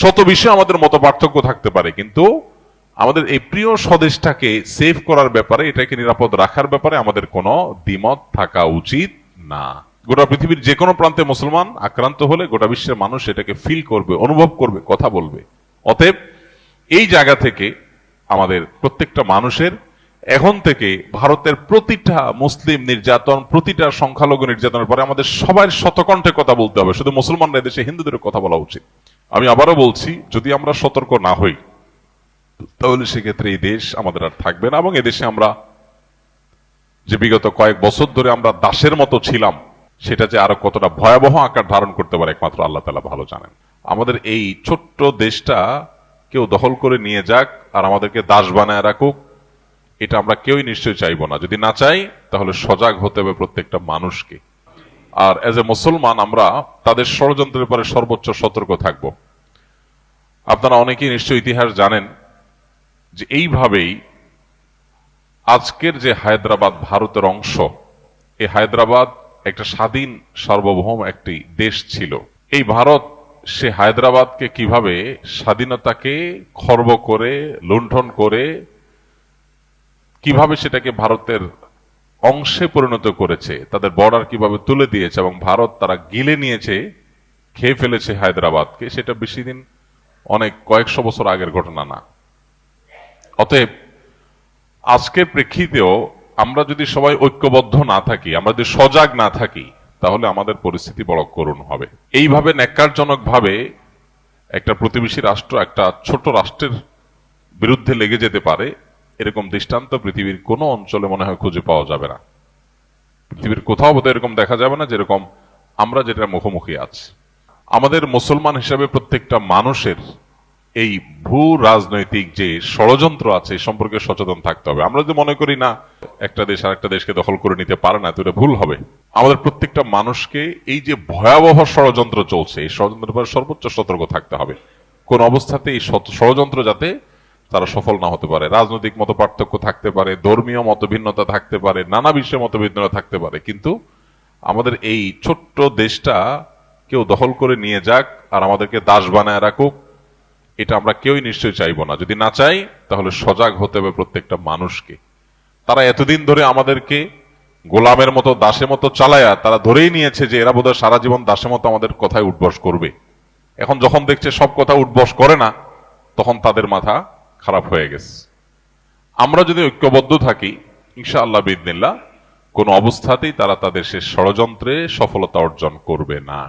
শত বিষয়ে আমাদের মত পার্থক্য থাকতে পারে, কিন্তু আমাদের এই প্রিয় স্বদেশটাকে সেভ করার ব্যাপারে, এটাকে নিরাপদ রাখার ব্যাপারে আমাদের কোনো দ্বিমত থাকা উচিত না। গোটা পৃথিবীর যে কোনো প্রান্তে মুসলমান আক্রান্ত হলে গোটা বিশ্বের মানুষ এটাকে ফিল করবে, অনুভব করবে, কথা বলবে। অতএব এই জায়গা থেকে আমাদের প্রত্যেকটা মানুষের এখন থেকে ভারতের প্রতিটা মুসলিম নির্যাতন, প্রতিটা সংখ্যালঘু নির্যাতনের পরে আমাদের সবার শতকণ্ঠে কথা বলতে হবে। শুধু মুসলমানরা দেশে হিন্দুদের কথা বলা উচিত। আমি আবারও বলছি, যদি আমরা সতর্ক না হই তাহলে সেক্ষেত্রে এই দেশ আমাদের আর থাকবে না, এবং এদেশে আমরা যে বিগত কয়েক বছর ধরে আমরা দাসের মতো ছিলাম, সেটা যে আরো কতটা ভয়াবহ আকার ধারণ করতে পারে একমাত্র আল্লাহ তাআলা ভালো জানেন। আমাদের এই ছোট্ট দেশটা কেউ দখল করে নিয়ে যাক আর আমাদেরকে দাস বানায় রাখুক, এটা আমরা কেউই নিশ্চয়ই চাইবো না। যদি না চাই তাহলে সজাগ হতে হবে প্রত্যেকটা মানুষকে। আর এজ এ মুসলমান আমরা তাদের ষড়যন্ত্রের ব্যাপারে সর্বোচ্চ সতর্ক থাকব। আপনারা অনেকেই নিশ্চয়ই ইতিহাস জানেন যে এইভাবেই আজকের যে হায়দ্রাবাদ ভারতের অংশ, এই হায়দ্রাবাদ একটা স্বাধীন সার্বভৌম একটি দেশ ছিল। এই ভারত সে হায়দ্রাবাদকে কিভাবে স্বাধীনতাকে খর্ব করে, লুণ্ঠন করে, কিভাবে সেটাকে ভারতের অংশে পরিণত করেছে, তাদের বর্ডার কিভাবে তুলে দিয়েছে এবং ভারত তারা গিলে নিয়েছে, খেয়ে ফেলেছে হায়দ্রাবাদকে, সেটা বেশি দিন, অনেক কয়েকশো বছর আগের ঘটনা না। অতএব আজকের প্রেক্ষিতেও আমরা যদি সবাই ঐক্যবদ্ধ না থাকি, আমরা যদি সজাগ না থাকি, তাহলে আমাদের পরিস্থিতি বড় করুণ হবে। এইভাবে ন্যাক্কারজনক ভাবে একটা প্রতিবেশী রাষ্ট্র একটা ছোট রাষ্ট্রের বিরুদ্ধে লেগে যেতে পারে, এরকম দৃষ্টান্ত পৃথিবীর কোনো অঞ্চলে মনে হয় খুঁজে পাওয়া যাবে না। পৃথিবীর কোথাও বোধহয় এরকম দেখা যাবে না যেরকম আমরা যেটা মুখোমুখি আছি। আমাদের মুসলমান হিসাবে প্রত্যেকটা মানুষের এই ভূ রাজনৈতিক যে ষড়যন্ত্র আছে এই সম্পর্কে সচেতন থাকতে হবে। আমরা যদি মনে করি না একটা দেশ আর একটা দেশকে দখল করে নিতে পারে না, তো এটা ভুল হবে। আমাদের প্রত্যেকটা মানুষকে এই যে ভয়াবহ ষড়যন্ত্র চলছে, এই ষড়যন্ত্রের ব্যাপারে সর্বোচ্চ সতর্ক থাকতে হবে। কোন অবস্থাতে এই ষড়যন্ত্র যাতে তারা সফল না হতে পারে। রাজনৈতিক মত পার্থক্য থাকতে পারে, ধর্মীয় মতভিন্নতা থাকতে পারে, নানা বিষয়ে মতভিন্নতা থাকতে পারে, কিন্তু আমাদের এই ছোট্ট দেশটা কেউ দখল করে নিয়ে যাক আর আমাদেরকে দাস বানায় রাখুক, এটা আমরা কেউই নিশ্চয়ই চাইবো না। যদি না চাই তাহলে সজাগ হতে হবে প্রত্যেকটা মানুষকে। তারা এতদিন ধরে আমাদেরকে গোলামের মতো, দাসের মতো চালায়া তারা ধরেই নিয়েছে যে এরা বোধহয় সারা জীবন দাসের মতো আমাদের কথায় উঠবস করবে। এখন যখন দেখছে সব কথা উঠবস করে না, তখন তাদের মাথা খারাপ হয়ে গেছে। আমরা যদি ঐক্যবদ্ধ থাকি, ইনশাআল্লাহ বিইذনিল্লাহ, কোন অবস্থাতেই তারা তাদের সে ষড়যন্ত্রে সফলতা অর্জন করবে না।